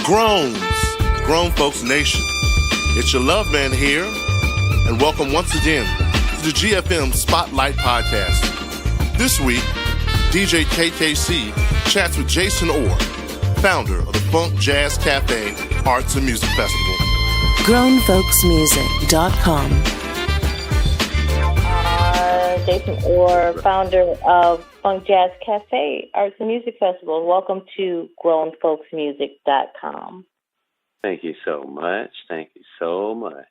Groans, Grown Folks Nation. It's your love man here, and welcome once again to the GFM Spotlight podcast. This week, DJ KKC chats with Jason Orr, founder of the Funk Jazz Cafe Arts and Music Festival. GrownFolksMusic.com. Jason Orr, founder of Funk Jazz Cafe Arts and Music Festival. Welcome to GrownFolksMusic.com. Thank you so much. Thank you so much.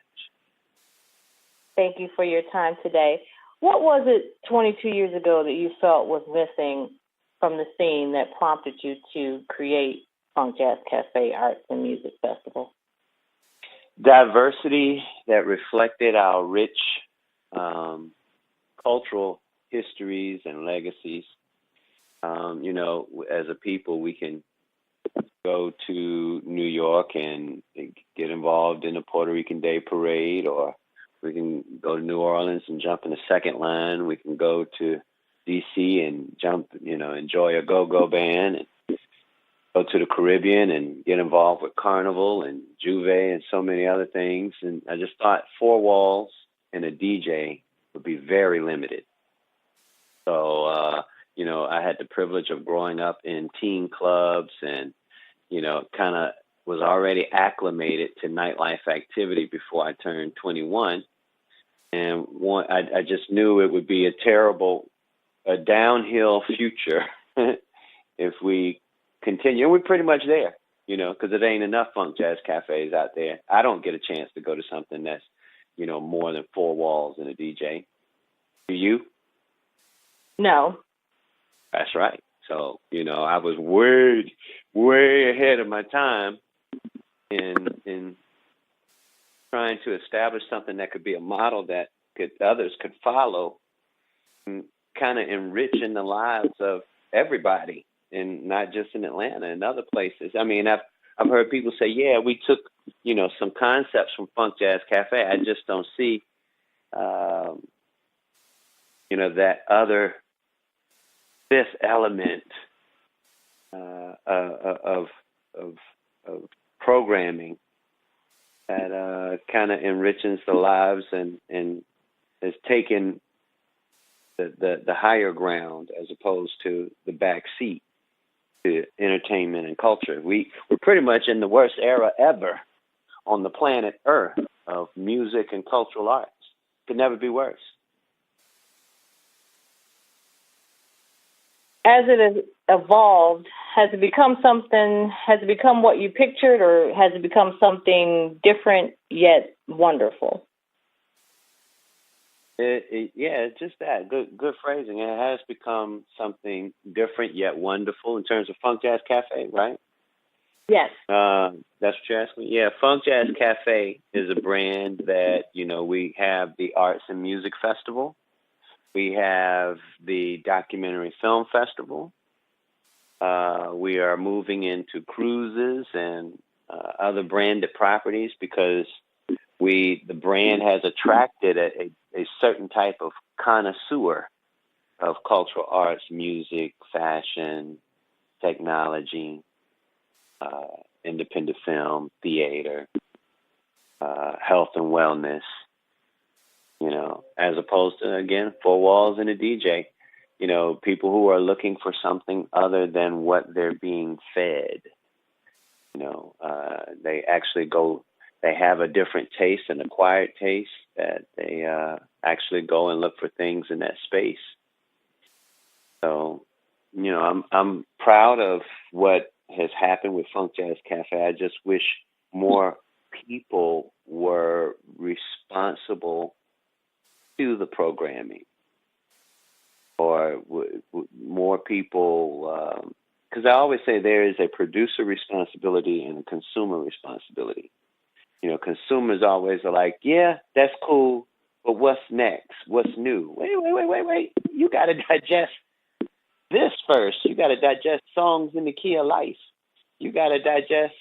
Thank you for your time today. What was it 22 years ago that you felt was missing from the scene that prompted you to create Funk Jazz Cafe Arts and Music Festival? Diversity that reflected our rich cultural histories and legacies. As a people, we can go to New York and get involved in a Puerto Rican Day Parade, or we can go to New Orleans and jump in the second line. We can go to D.C. and enjoy a go-go band, and go to the Caribbean and get involved with Carnival and Juve and so many other things. And I just thought 4 walls and a DJ would be very limited. So, I had the privilege of growing up in teen clubs and, kind of was already acclimated to nightlife activity before I turned 21. And I just knew it would be a downhill future if we continue. And we're pretty much there, because it ain't enough funk jazz cafes out there. I don't get a chance to go to something that's, more than 4 walls and a DJ. Do you? No. That's right. So, I was way ahead of my time in trying to establish something that could be a model that others could follow, and kind of enriching the lives of everybody, and not just in Atlanta and other places. I mean, I've heard people say, yeah, we took, some concepts from Funk Jazz Cafe. I just don't see, that other fifth element of programming that kind of enriches the lives and has taken the higher ground as opposed to the back seat to entertainment and culture. We're pretty much in the worst era ever on the planet Earth of music and cultural arts. Could never be worse. As it has evolved, has it become what you pictured, or has it become something different yet wonderful? It's just that. Good phrasing. It has become something different yet wonderful in terms of Funk Jazz Cafe, right? Yes. That's what you're asking? Yeah, Funk Jazz Cafe is a brand that, we have the Arts and Music Festival. We have the Documentary Film Festival. We are moving into cruises and other branded properties because the brand has attracted a certain type of connoisseur of cultural arts, music, fashion, technology, independent film, theater, health and wellness, as opposed to, again, 4 walls and a DJ. People who are looking for something other than what they're being fed. They actually they have a different taste, an acquired taste, that they actually go and look for things in that space. So, I'm proud of what has happened with Funk Jazz Cafe. I just wish more people were responsible to the programming, or more people, because I always say there is a producer responsibility and a consumer responsibility. Consumers always are like, yeah, that's cool, but what's next? What's new? Wait. You got to digest this first. You got to digest songs in the key of life. You got to digest,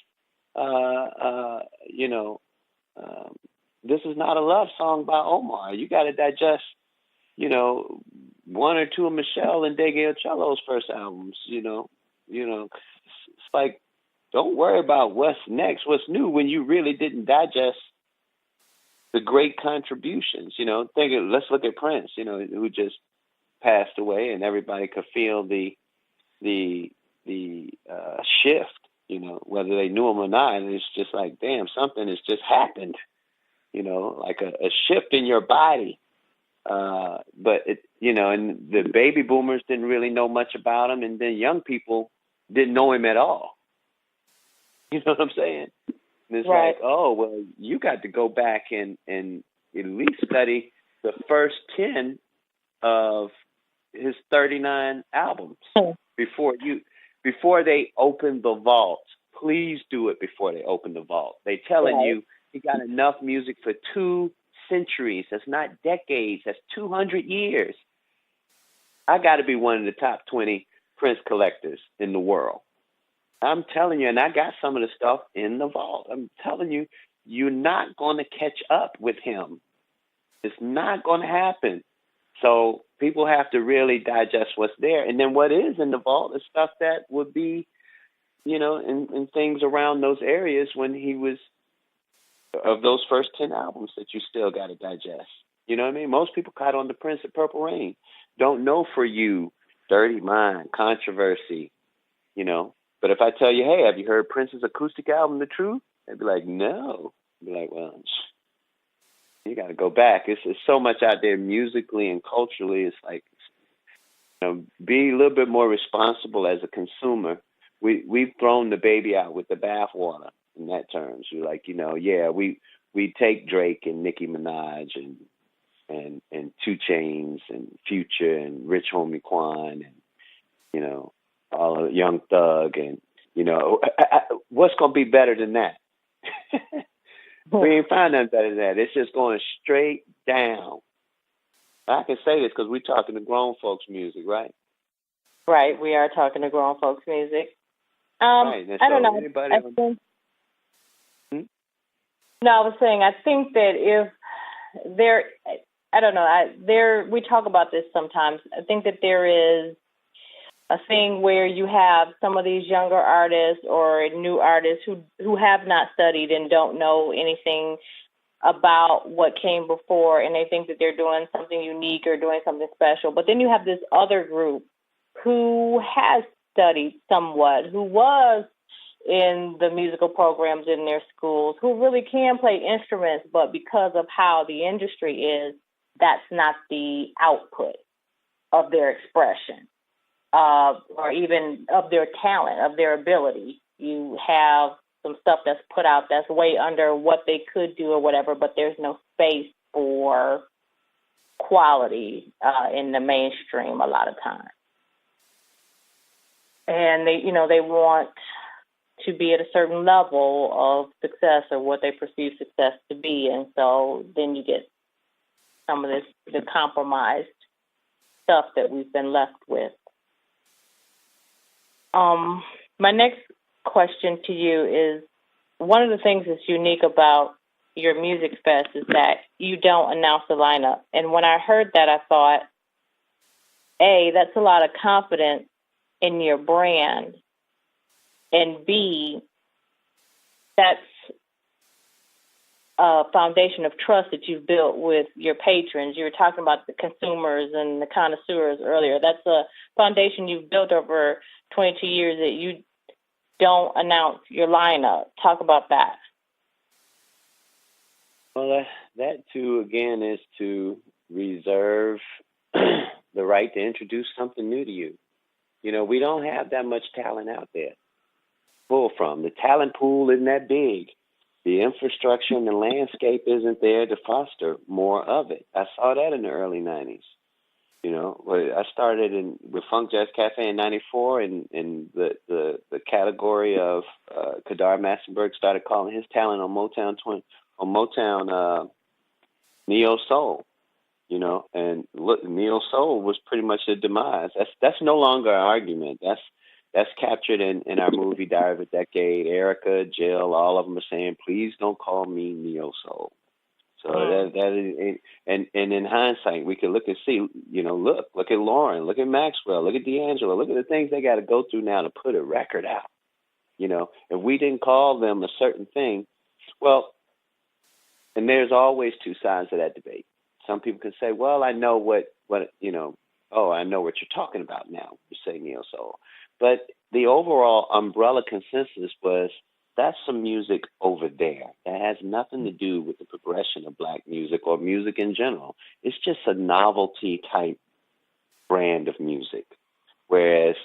This Is Not a Love Song by Omar. You got to digest, 1 or 2 of Michelle and Dege Ocello's first albums. It's like don't worry about what's next, what's new, when you really didn't digest the great contributions. Let's look at Prince, who just passed away, and everybody could feel the shift, whether they knew him or not. And it's just like, damn, something has just happened, like a shift in your body. But and the baby boomers didn't really know much about him, and then young people didn't know him at all. You know what I'm saying? And it's right. like, oh, well, you got to go back and at least study the first 10 of his 39 albums before they open the vault. Please do it before they open the vault. They telling you he got enough music for 2 centuries. That's not decades. That's 200 years. I got to be one of the top 20 Prince collectors in the world. I'm telling you, and I got some of the stuff in the vault. I'm telling you, you're not going to catch up with him. It's not going to happen. So people have to really digest what's there. And then what is in the vault is stuff that would be, in things around those areas when he was, of those first 10 albums that you still got to digest. You know what I mean? Most people caught on to Prince at Purple Rain. Don't know For You, Dirty Mind, Controversy, But if I tell you, hey, have you heard Prince's acoustic album, The Truth? They'd be like, no. I'd be like, well, you got to go back. It's so much out there musically and culturally. It's like, be a little bit more responsible as a consumer. We've thrown the baby out with the bathwater in that terms. You're like, we take Drake and Nicki Minaj and 2 Chainz and Future and Rich Homie Quan and, all of Young Thug and, what's going to be better than that? We ain't find nothing better than that. It's just going straight down. I can say this because we're talking to grown folks music, right? Right, we are talking to grown folks music. Right. I don't know. No, I was saying, I think that if there, I don't know, we talk about this sometimes. I think that there is a thing where you have some of these younger artists or new artists who have not studied and don't know anything about what came before, and they think that they're doing something unique or doing something special. But then you have this other group who has studied somewhat, who was in the musical programs in their schools, who really can play instruments, but because of how the industry is, that's not the output of their expression. Or even of their talent, of their ability. You have some stuff that's put out that's way under what they could do or whatever, but there's no space for quality in the mainstream a lot of times. And they want to be at a certain level of success or what they perceive success to be, and so then you get some of the compromised stuff that we've been left with. My next question to you is, one of the things that's unique about your music fest is that you don't announce the lineup. And when I heard that, I thought, A, that's a lot of confidence in your brand, and B, that's a foundation of trust that you've built with your patrons. You were talking about the consumers and the connoisseurs earlier. That's a foundation you've built over 22 years that you don't announce your lineup. Talk about that. Well, that too, again, is to reserve the right to introduce something new to you. We don't have that much talent out there to pull from. The talent pool isn't that big. The infrastructure and the landscape isn't there to foster more of it. I saw that in the early 90s. I started with Funk Jazz Cafe in 94, and the category of Kadar Massenberg started calling his talent on Motown neo soul. And look, neo soul was pretty much the demise. That's no longer an argument. That's captured in our movie Diary of a Decade. Erica, Jill, all of them are saying, please don't call me neo soul. So that is, and in hindsight, we can look and see, look at Lauren, look at Maxwell, look at D'Angelo, look at the things they got to go through now to put a record out. If we didn't call them a certain thing, well, and there's always two sides of that debate. Some people can say, well, I know I know what you're talking about now. You say neo soul. But the overall umbrella consensus was that's some music over there. That has nothing to do with the progression of black music or music in general. It's just a novelty type brand of music. Whereas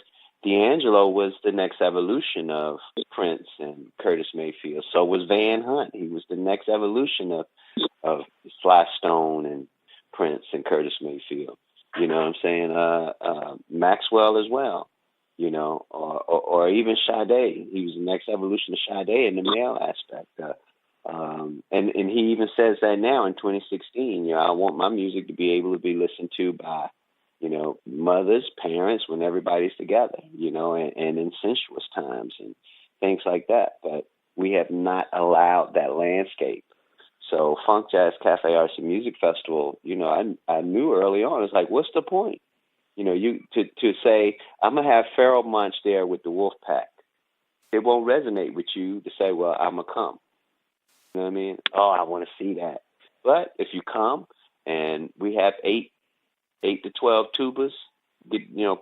D'Angelo was the next evolution of Prince and Curtis Mayfield. So was Van Hunt. He was the next evolution of Sly Stone and Prince and Curtis Mayfield. You know what I'm saying? Maxwell as well. Or even Sade. He was the next evolution of Sade in the male aspect. And he even says that now in 2016. I want my music to be able to be listened to by, mothers, parents, when everybody's together, and in sensuous times and things like that. But we have not allowed that landscape. So Funk Jazz Cafe Arts and Music Festival, I knew early on, it's like, what's the point? To say, I'm going to have Pharoah Monch there with the Wolf Pack. It won't resonate with you to say, well, I'm going to come. You know what I mean? Oh, I want to see that. But if you come and we have 8 to 12 tubas,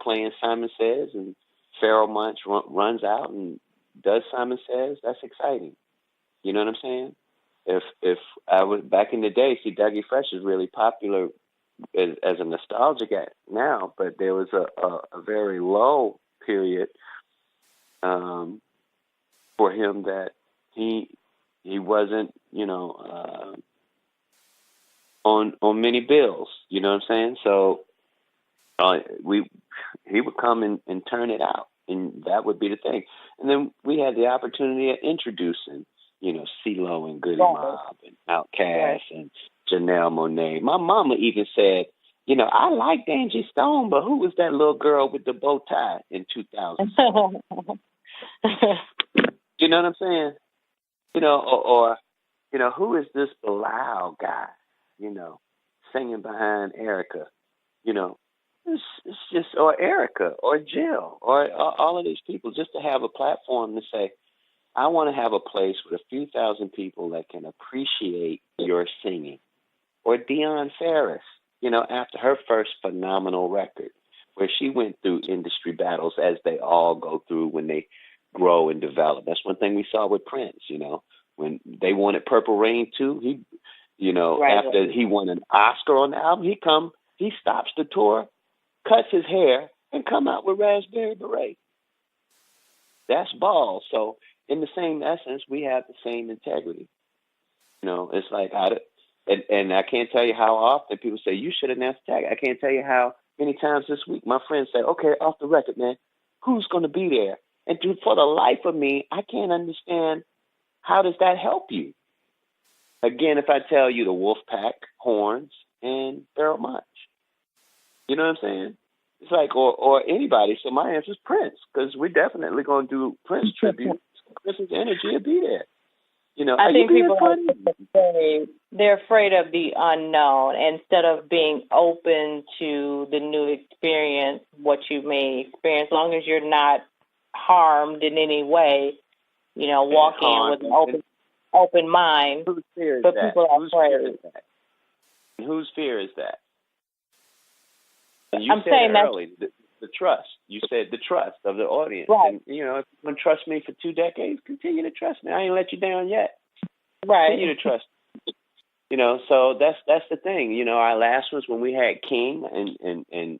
playing Simon Says, and Pharoah Monch runs out and does Simon Says, that's exciting. You know what I'm saying? If I was back in the day, see, Dougie Fresh is really popular as a nostalgic act now, but there was a very low period for him that he wasn't, on many bills. You know what I'm saying? So he would come and turn it out, and that would be the thing. And then we had the opportunity of introducing, CeeLo and Goody Mob and Outkast and Janelle Monáe. My mama even said, I liked Angie Stone, but who was that little girl with the bow tie in 2000? You know what I'm saying? Or who is this Bilal guy, singing behind Erica? It's just, or Erica or Jill or all of these people, just to have a platform to say, I want to have a place with a few thousand people that can appreciate your singing. Or Dionne Farris, after her first phenomenal record, where she went through industry battles as they all go through when they grow and develop. That's one thing we saw with Prince, when they wanted Purple Rain too. After he won an Oscar on the album, he stops the tour, cuts his hair, and come out with Raspberry Beret. That's ball. So in the same essence, we have the same integrity. It's like, and I can't tell you how often people say, you should announce the tag. I can't tell you how many times this week my friends say, okay, off the record, man, who's going to be there? And for the life of me, I can't understand, how does that help you? Again, if I tell you the Wolfpack, Horns, and Pharoah Monch, you know what I'm saying? It's like, or anybody. So my answer is Prince, because we're definitely going to do Prince tribute. Prince's energy will be there. I think people they're afraid of the unknown instead of being open to the new experience, what you may experience, as long as you're not harmed in any way, walk in with an open mind. Whose fear is but that? people are Whose afraid. fear is that? And whose fear is that? And you I'm said saying early, the trust. You said the trust of the audience. Right. And, if you're going to trust me for 2 decades, continue to trust me. I ain't let you down yet. Right. Continue to trust me. So that's the thing. Our last ones when we had King and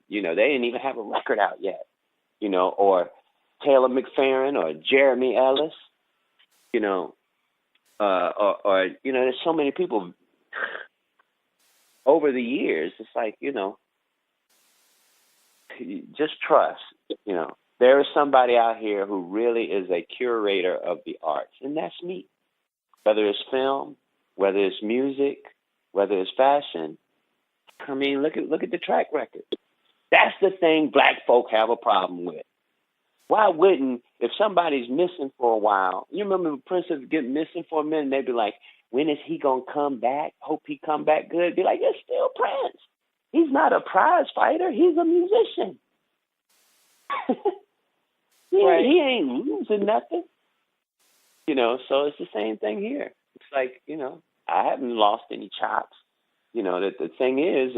they didn't even have a record out yet. Or Taylor McFerrin or Jeremy Ellis. Or there's so many people over the years. It's like, just trust. There is somebody out here who really is a curator of the arts, and that's me. Whether it's film, whether it's music, whether it's fashion. I mean, look at the track record. That's the thing black folk have a problem with. Why wouldn't, if somebody's missing for a while, you remember Prince would get missing for a minute, and they'd be like, when is he going to come back? Hope he come back good. Be like, it's still Prince. He's not a prize fighter. He's a musician. Right. He ain't losing nothing. So it's the same thing here. It's like, I haven't lost any chops. That the thing is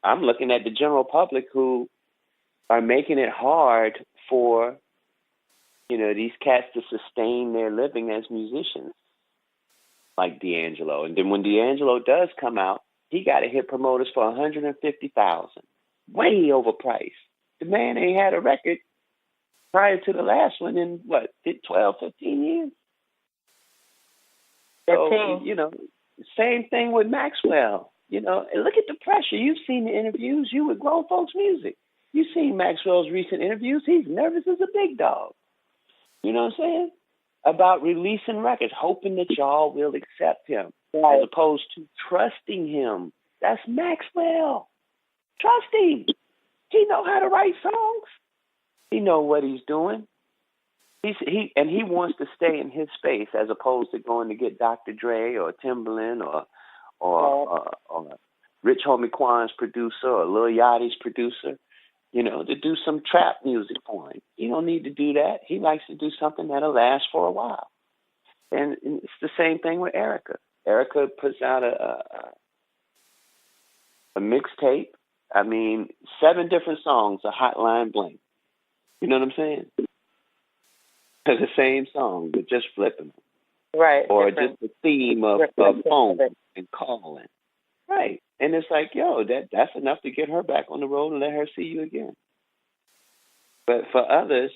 I'm looking at the general public who are making it hard for, these cats to sustain their living as musicians, like D'Angelo. And then when D'Angelo does come out, he got to hit promoters for $150,000, way overpriced. The man ain't had a record prior to the last one in 12, 15 years. So, same thing with Maxwell. And look at the pressure. You've seen the interviews. You with Grown Folks Music. You've seen Maxwell's recent interviews. He's nervous as a big dog. You know what I'm saying? About releasing records, hoping that y'all will accept him, right, as opposed to trusting him. That's Maxwell. Trust him. He know how to write songs. He know what he's doing. He wants to stay in his space as opposed to going to get Dr. Dre or Timbaland or Rich Homie Quan's producer or Lil Yachty's producer, to do some trap music for him. He don't need to do that. He likes to do something that'll last for a while. And it's the same thing with Erica. Erica puts out a mixtape. 7 different songs, a Hotline Bling. You know what I'm saying? It's the same song, but just flipping them. Right. Or different. just the theme of phone and calling. Right. And it's like, that's enough to get her back on the road and let her see you again. But for others,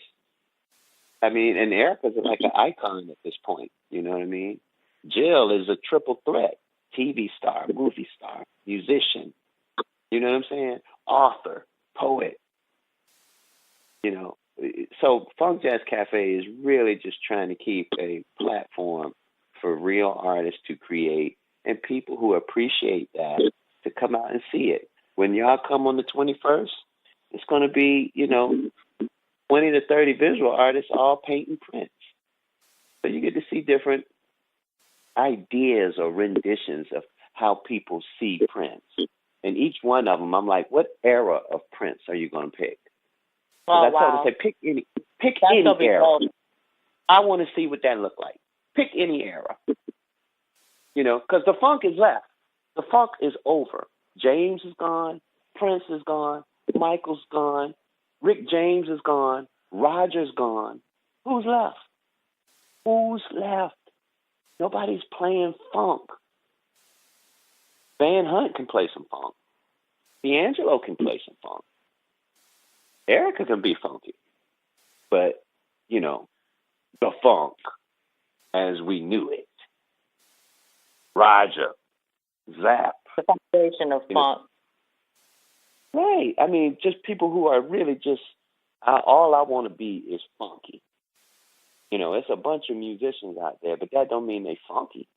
and Erica's like an icon at this point. You know what I mean? Jill is a triple threat. TV star, movie star, musician. You know what I'm saying? Author, poet. So Funk Jazz Cafe is really just trying to keep a platform for real artists to create and people who appreciate that to come out and see it. When y'all come on the 21st, it's going to be, 20 to 30 visual artists all painting prints. So you get to see different ideas or renditions of how people see Prince. And each one of them, I'm like, what era of Prince are you going to pick? I told them, pick any era. I want to see what that look like. Pick any era. Because the funk is left. The funk is over. James is gone. Prince is gone. Michael's gone. Rick James is gone. Roger's gone. Who's left? Who's left? Nobody's playing funk. Van Hunt can play some funk. D'Angelo can play some funk. Erica can be funky. But, the funk as we knew it. Roger, Zap. The foundation of funk. Right. Just people who are really just, all I want to be is funky. It's a bunch of musicians out there, but that don't mean they funky.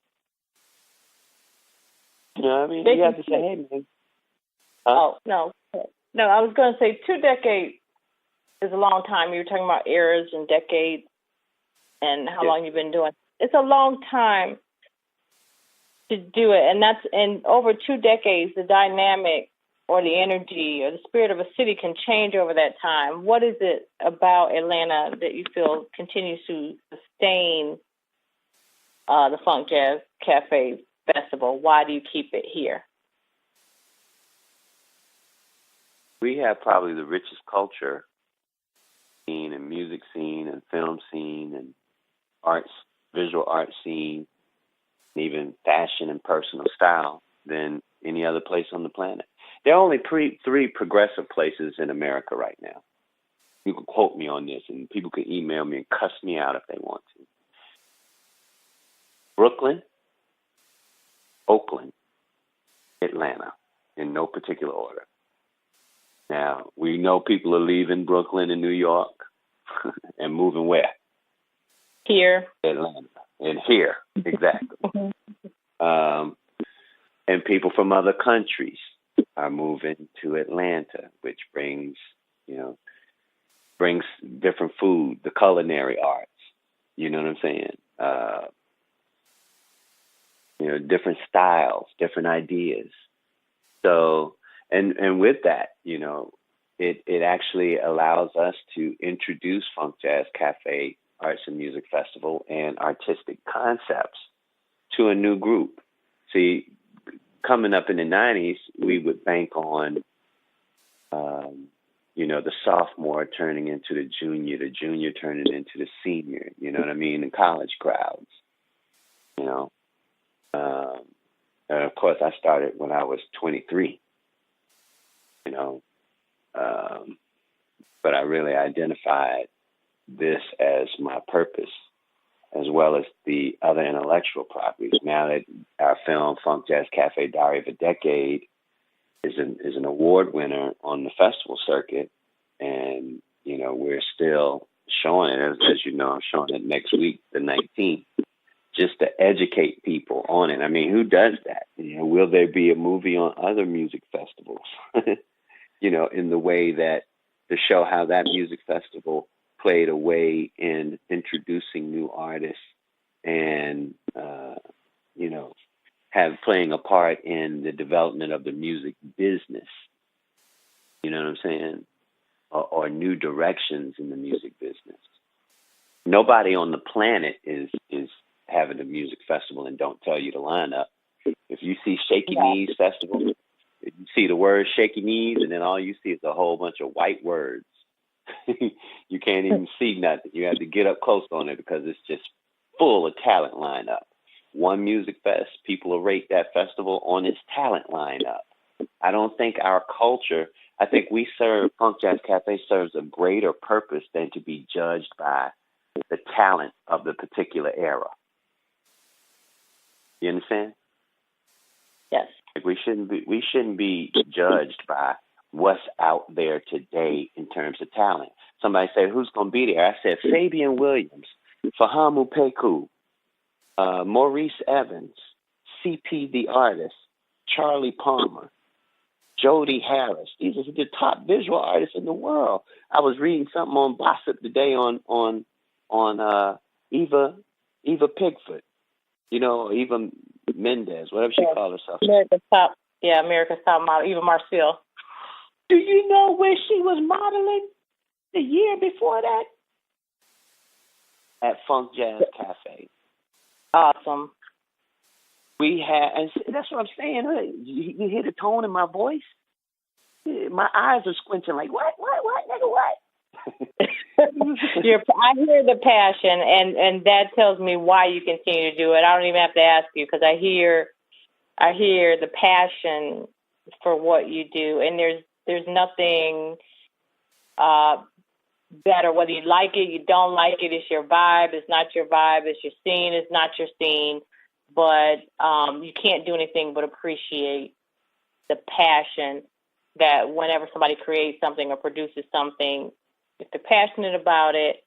You know what I mean? You have to say, hey, man. Oh, no. No, I was going to say 2 decades is a long time. You were talking about eras and decades and how long you've been doing. It's a long time to do it. And that's in over 2 decades, the dynamic or the energy or the spirit of a city can change over that time. What is it about Atlanta that you feel continues to sustain the Funk Jazz Cafe Festival? Why do you keep it here? We have probably the richest culture scene and music scene and film scene and arts, visual art scene, and even fashion and personal style than any other place on the planet. There are only 3 progressive places in America right now. You can quote me on this, and people can email me and cuss me out if they want to. Brooklyn, Oakland, Atlanta, in no particular order. Now, we know people are leaving Brooklyn and New York and moving where? Here. Atlanta. And here, exactly. And people from other countries are moving to Atlanta, which brings different food, the culinary arts. You know what I'm saying? Different styles, different ideas. So, and with that, it actually allows us to introduce Funk Jazz Cafe Arts and Music Festival and artistic concepts to a new group. See, coming up in the 90s, we would bank on, the sophomore turning into the junior turning into the senior, you know what I mean, the college crowds, And of course, I started when I was 23, but I really identified this as my purpose, as well as the other intellectual properties. Now that our film, Funk Jazz Cafe Diary of a Decade, is an award winner on the festival circuit, and, we're still showing it. As you know, I'm showing it next week, the 19th, just to educate people on it. I mean, who does that? Will there be a movie on other music festivals, in the way that to show how that music festival played a way in introducing new artists and, playing a part in the development of the music business. You know what I'm saying? Or new directions in the music business. Nobody on the planet is having a music festival and don't tell you to line up. If you see Shaky Knees Festival, if you see the word Shaky Knees, and then all you see is a whole bunch of white words. You can't even see nothing. You have to get up close on it because it's just full of talent lineup. One music fest, people will rate that festival on its talent lineup. I don't think our culture, I think Funk Jazz Cafe serves a greater purpose than to be judged by the talent of the particular era. You understand? Yes. Like we shouldn't be judged by what's out there today in terms of talent. Somebody said, who's going to be there? I said, Fabian Williams, Fahamu Peku, Maurice Evans, CP the Artist, Charlie Palmer, Jody Harris. These are the top visual artists in the world. I was reading something on Gossip today on Eva Pigfoot, Eva Mendez, whatever she called herself. America's Top Model, Eva Marcille. Do you know where she was modeling the year before that? At Funk Jazz Cafe. Awesome. We had, and that's what I'm saying. You hear the tone in my voice? My eyes are squinting like, what, nigga, what? I hear the passion, and that tells me why you continue to do it. I don't even have to ask you because I hear the passion for what you do, and there's nothing better. Whether you like it, you don't like it, it's your vibe. It's not your vibe. It's your scene. It's not your scene. But you can't do anything but appreciate the passion that whenever somebody creates something or produces something, if they're passionate about it,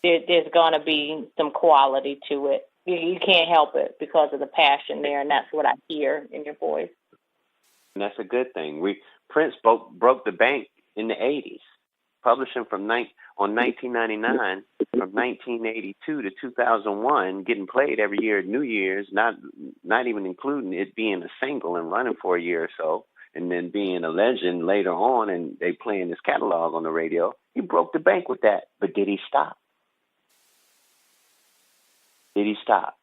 there's going to be some quality to it. You can't help it because of the passion there, and that's what I hear in your voice. And that's a good thing. Prince broke the bank in the 80s, publishing on 1999 from 1982 to 2001, getting played every year at New Year's, not even including it being a single and running for a year or so, and then being a legend later on, and they playing his catalog on the radio. He broke the bank with that, but did he stop? Did he stop?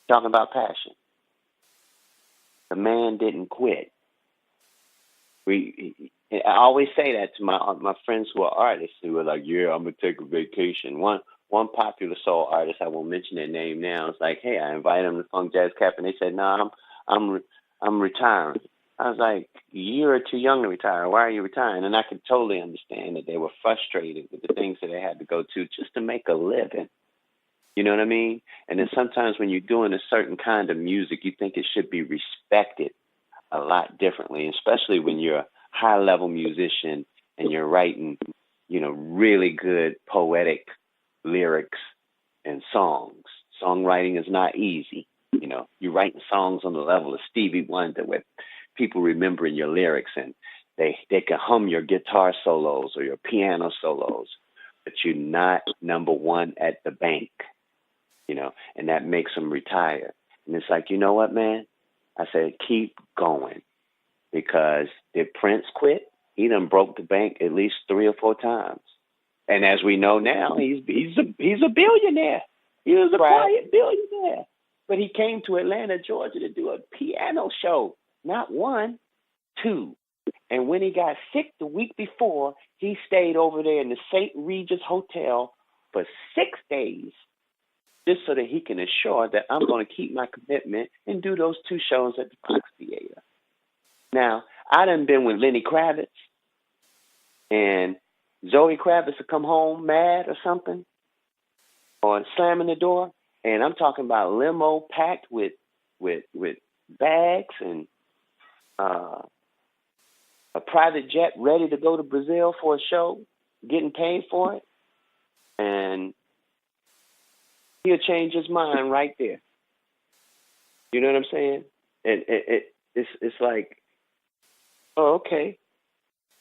Talking about passion. The man didn't quit. I always say that to my friends who are artists who are like, yeah, I'm going to take a vacation. One popular soul artist, I won't mention their name now, it's like, hey, I invited them to Funk Jazz Cafe, and they said, no, I'm retiring. I was like, you're too young to retire. Why are you retiring? And I could totally understand that they were frustrated with the things that they had to go to just to make a living. You know what I mean? And then sometimes when you're doing a certain kind of music, you think it should be respected a lot differently, especially when you're a high-level musician and you're writing, really good poetic lyrics and songs. Songwriting is not easy. You're writing songs on the level of Stevie Wonder with people remembering your lyrics, and they can hum your guitar solos or your piano solos, but you're not number one at the bank, and that makes them retire. And it's like, you know what, man? I said, keep going, because did Prince quit? He done broke the bank at least 3 or 4 times. And as we know now, he's a billionaire. He was a quiet billionaire. But he came to Atlanta, Georgia to do a piano show. Not one, two. And when he got sick the week before, he stayed over there in the St. Regis Hotel for 6 days just so that he can assure that I'm going to keep my commitment and do those 2 shows at the Fox Theater. Now, I done been with Lenny Kravitz, and Zoe Kravitz would come home mad or something, or slamming the door, and I'm talking about limo packed with bags and a private jet ready to go to Brazil for a show, getting paid for it, and he'll change his mind right there. You know what I'm saying? And it's like, oh, okay.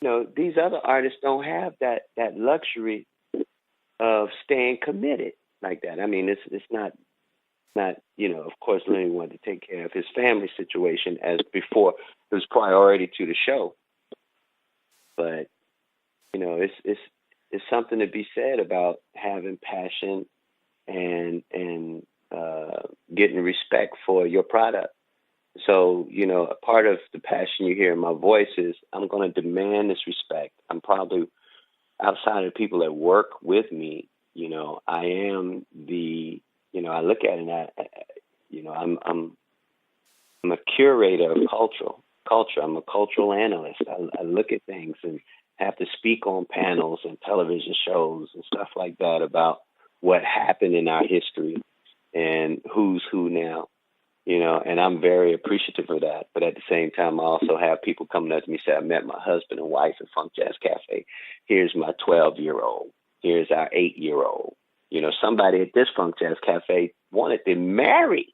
You know, these other artists don't have that luxury of staying committed like that. I mean, it's not, you know, of course, Lenny wanted to take care of his family situation as before it was priority to the show. But, you know, it's something to be said about having passion and getting respect for your product. So, you know, a part of the passion you hear in my voice is I'm going to demand this respect. I'm probably, outside of people that work with me, you know, I am the, you know, I look at it and I'm a curator of culture. I'm a cultural analyst. I look at things and have to speak on panels and television shows and stuff like that about what happened in our history and who's who now. You know, and I'm very appreciative of that. But at the same time, I also have people coming up to me and say, I met my husband and wife at Funk Jazz Cafe. Here's my 12-year-old. Here's our 8-year-old. You know, somebody at this Funk Jazz Cafe wanted to marry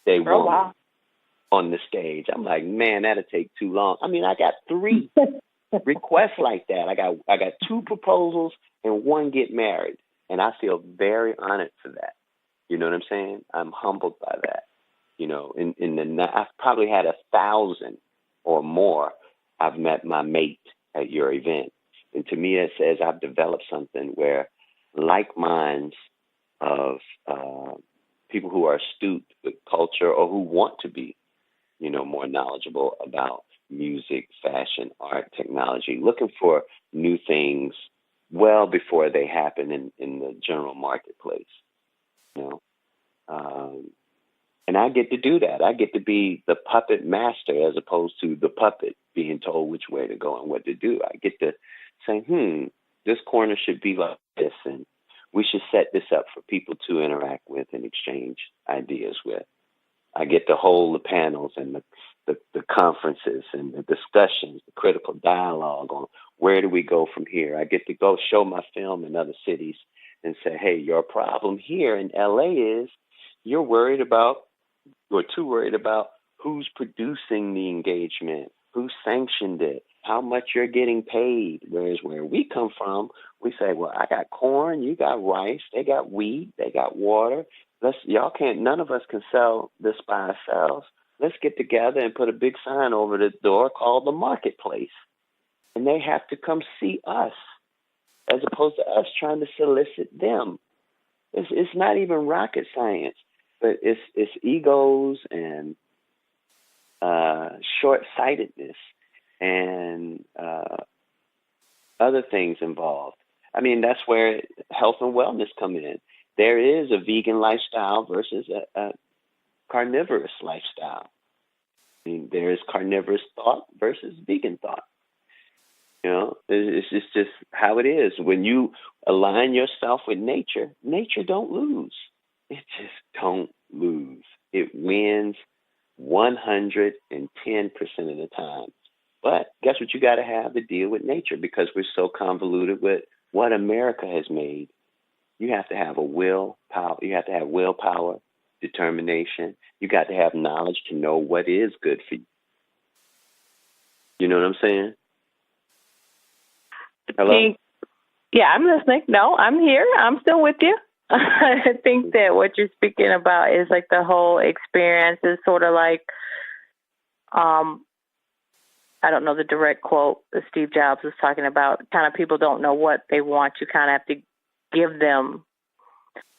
their woman on the stage. I'm like, man, that'll take too long. I mean, I got 3 requests like that. I got 2 proposals and 1 get married. And I feel very honored for that. You know what I'm saying? I'm humbled by that. You know, I've probably had 1,000 or more. I've met my mate at your event. And to me, it says I've developed something where like minds of people who are astute with culture or who want to be, you know, more knowledgeable about music, fashion, art, technology, looking for new things well before they happen in the general marketplace. You know, and I get to do that. I get to be the puppet master as opposed to the puppet being told which way to go and what to do. I get to say, this corner should be like this, and we should set this up for people to interact with and exchange ideas with. I get to hold the panels and the conferences and the discussions, the critical dialogue on where do we go from here. I get to go show my film in other cities and say, hey, your problem here in LA is you're worried about, or too worried about, who's producing the engagement, who sanctioned it, how much you're getting paid. Whereas where we come from, we say, well, I got corn, you got rice, they got wheat, they got water. None of us can sell this by ourselves. Let's get together and put a big sign over the door called the marketplace. And they have to come see us, as opposed to us trying to solicit them. It's not even rocket science, but it's egos and short-sightedness and other things involved. I mean, that's where health and wellness come in. There is a vegan lifestyle versus a carnivorous lifestyle. I mean, there is carnivorous thought versus vegan thought. You know, it's just how it is. When you align yourself with nature, nature don't lose. It just don't lose. It wins 110% of the time. But guess what you got to have to deal with nature, because we're so convoluted with what America has made. You have to have willpower. You have to have willpower, determination. You got to have knowledge to know what is good for you. You know what I'm saying? Hello? Yeah, I'm listening. No, I'm here. I'm still with you. I think that what you're speaking about is like the whole experience is sort of like I don't know the direct quote that Steve Jobs was talking about. Kind of people don't know what they want. You kind of have to give them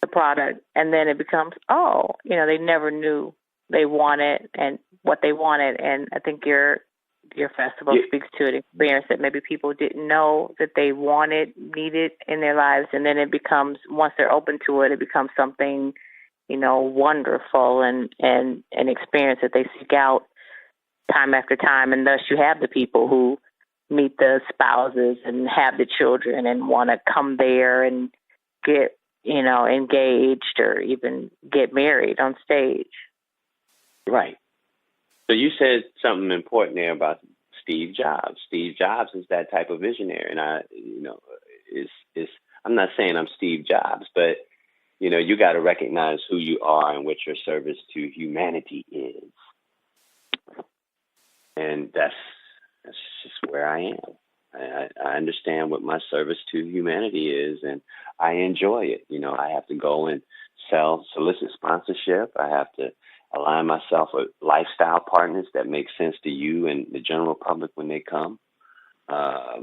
the product, and then it becomes, they never knew they wanted and what they wanted. And I think your festival speaks to an experience that maybe people didn't know that they needed in their lives, and then it becomes, once they're open to it, it becomes something, wonderful and an experience that they seek out time after time. And thus you have the people who meet the spouses and have the children and want to come there and get, engaged or even get married on stage. Right. So you said something important there about Steve Jobs. Steve Jobs is that type of visionary. And I'm not saying I'm Steve Jobs, but, you got to recognize who you are and what your service to humanity is. And that's just where I am. I understand what my service to humanity is, and I enjoy it. I have to go and solicit sponsorship. I have to align myself with lifestyle partners that make sense to you and the general public when they come. I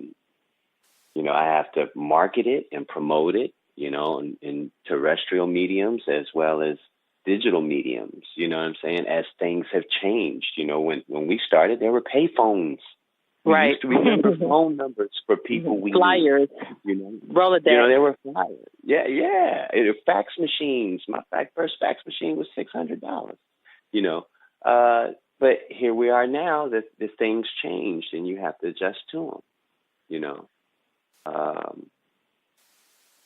have to market it and promote it, in terrestrial mediums as well as digital mediums, you know what I'm saying, as things have changed. When we started, there were pay phones. We used to remember phone numbers for people we flyers, knew, Rolodex. There were flyers. Yeah. Fax machines. My first fax machine was $600, But here we are now that the things changed and you have to adjust to them,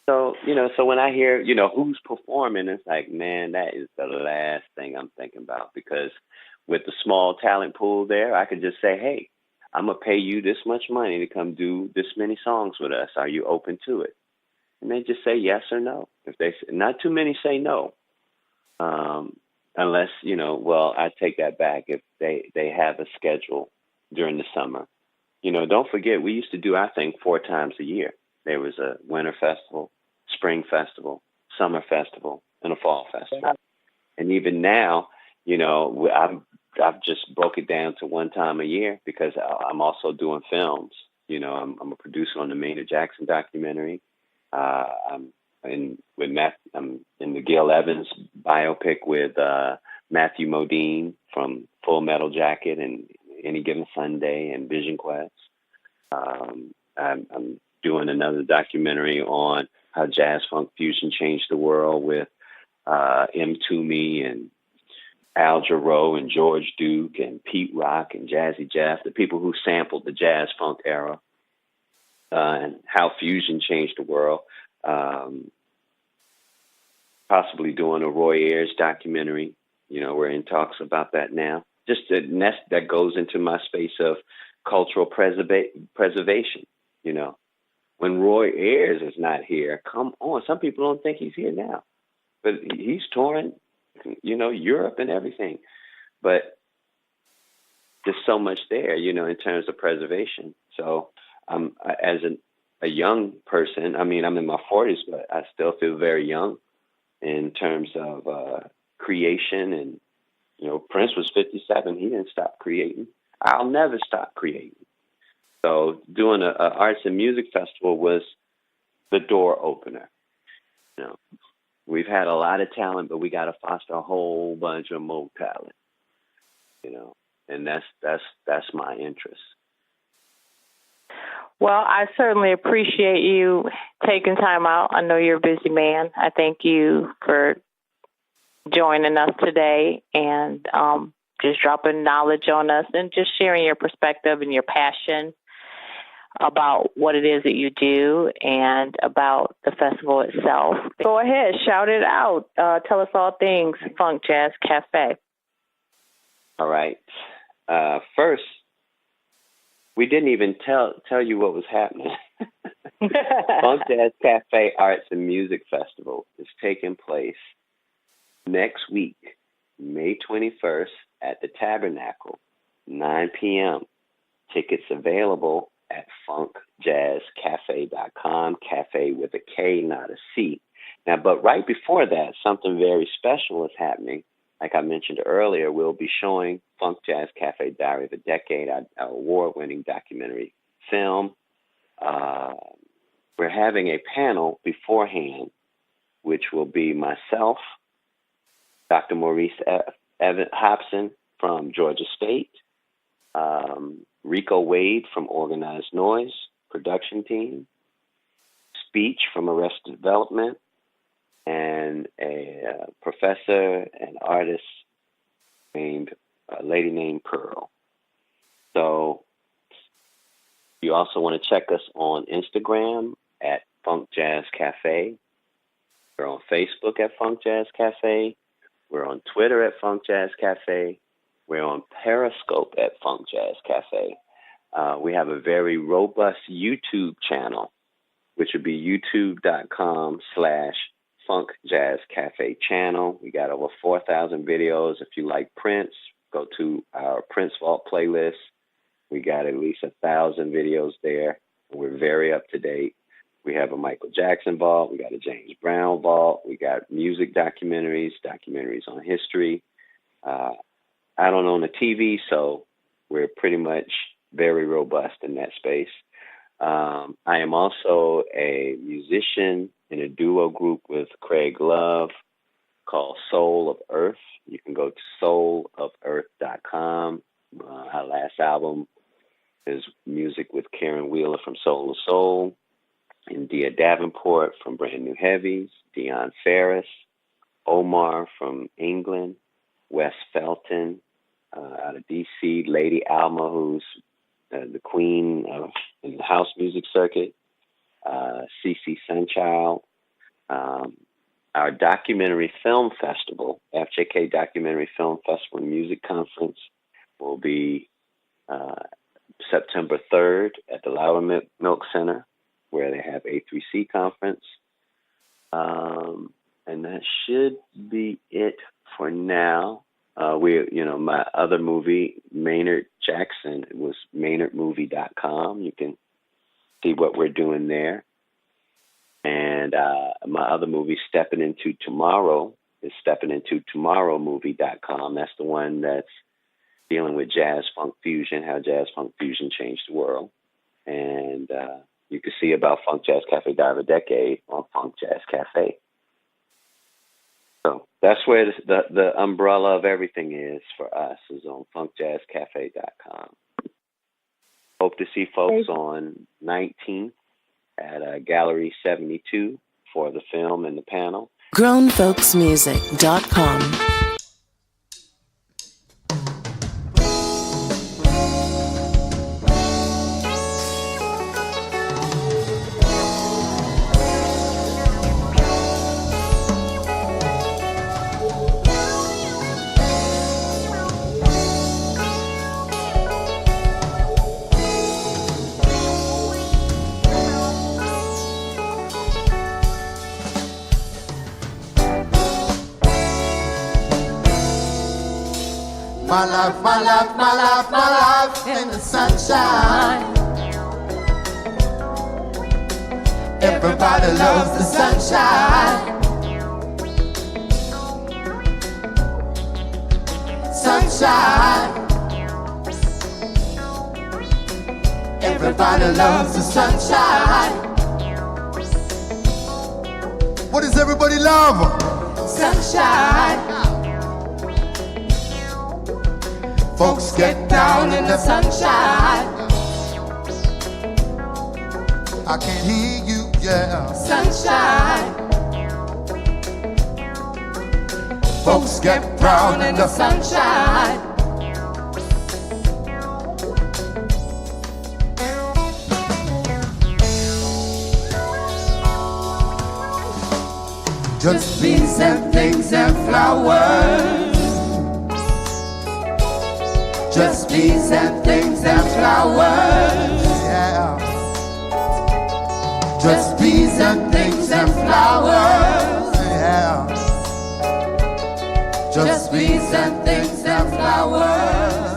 So when I hear, who's performing, it's like, man, that is the last thing I'm thinking about, because with the small talent pool there, I could just say, hey, I'm going to pay you this much money to come do this many songs with us. Are you open to it? And they just say yes or no. If they not too many say no, unless, I take that back. If they have a schedule during the summer, don't forget, we used to do our thing 4 times a year. There was a winter festival, spring festival, summer festival, and a fall festival. And even now, I've just broke it down to 1 time a year because I'm also doing films. I'm a producer on the Maynard Jackson documentary. I'm in the Gil Evans biopic with Matthew Modine from Full Metal Jacket and Any Given Sunday and Vision Quest. I'm doing another documentary on how jazz funk fusion changed the world with M. Toomey and Al Jarreau and George Duke and Pete Rock and Jazzy Jeff, the people who sampled the jazz funk era, and how fusion changed the world. Possibly doing a Roy Ayers documentary. We're in talks about that now. Just that goes into my space of cultural preservation. When Roy Ayers is not here, come on. Some people don't think he's here now, but he's touring, Europe and everything. But there's so much there, in terms of preservation. So as a young person, I'm in my 40s, but I still feel very young in terms of creation. And, Prince was 57. He didn't stop creating. I'll never stop creating. So doing a arts and music festival was the door opener. We've had a lot of talent, but we got to foster a whole bunch of more talent. And that's my interest. Well, I certainly appreciate you taking time out. I know you're a busy man. I thank you for joining us today and just dropping knowledge on us and just sharing your perspective and your passion about what it is that you do and about the festival itself. Go ahead, shout it out. Tell us all things Funk Jazz Cafe. All right. First, we didn't even tell you what was happening. Funk Jazz Cafe Arts and Music Festival is taking place next week, May 21st at the Tabernacle, 9 p.m. Tickets available at funkjazzcafe.com, cafe with a K, not a C. Now, but right before that, something very special is happening. like I mentioned earlier, we'll be showing Funk Jazz Cafe Diary of a Decade, our award-winning documentary film. We're having a panel beforehand, which will be myself, Dr. Maurice Evan Hobson from Georgia State, Rico Wade from Organized Noise production team, speech from Arrested Development, and a professor and artist named a lady named Pearl. So you also want to check us on Instagram at Funk Jazz Cafe. We're on Facebook at Funk Jazz Cafe. We're on Twitter at Funk Jazz Cafe. We're on Periscope at Funk Jazz Cafe. We have a very robust YouTube channel, which would be youtube.com/Funk Jazz Cafe channel. We got over 4,000 videos. If you like Prince, go to our Prince Vault playlist. We got at least 1,000 videos there. We're very up to date. We have a Michael Jackson vault. We got a James Brown vault. We got music documentaries on history. I don't own a TV, so we're pretty much very robust in that space. I am also a musician in a duo group with Craig Love called Soul of Earth. You can go to souloferarth.com. Our last album is music with Karen Wheeler from Soul of Soul, India Davenport from Brand New Heavies, Dion Ferris, Omar from England, Wes Felton out of D.C., Lady Alma, who's the queen of in the house music circuit, CC Sunchild. Our documentary film festival, FJK Documentary Film Festival and Music Conference, will be September 3rd at the Loudermilk Center, where they have A3C conference. And that should be it for now. My other movie, Maynard Jackson, it was MaynardMovie.com. You can see what we're doing there. And my other movie, Stepping Into Tomorrow, is SteppingIntoTomorrowMovie.com. That's the one that's dealing with jazz funk fusion, how jazz funk fusion changed the world. And you can see about Funk Jazz Cafe Diary of a Decade on Funk Jazz Cafe. So that's where the umbrella of everything is for us, is on funkjazzcafe.com. Hope to see folks on 19th at Gallery 72 for the film and the panel. GrownFolksMusic.com. My life in the sunshine. Everybody loves the sunshine. Sunshine. Everybody loves the sunshine. What does everybody love? Sunshine. Folks get down in the sunshine. I can hear you, yeah. Sunshine. Folks get brown in the sunshine. Just bees and things and flowers. Just bees and things and flowers. Yeah. Just bees and things and flowers. Yeah. Just bees and things and flowers.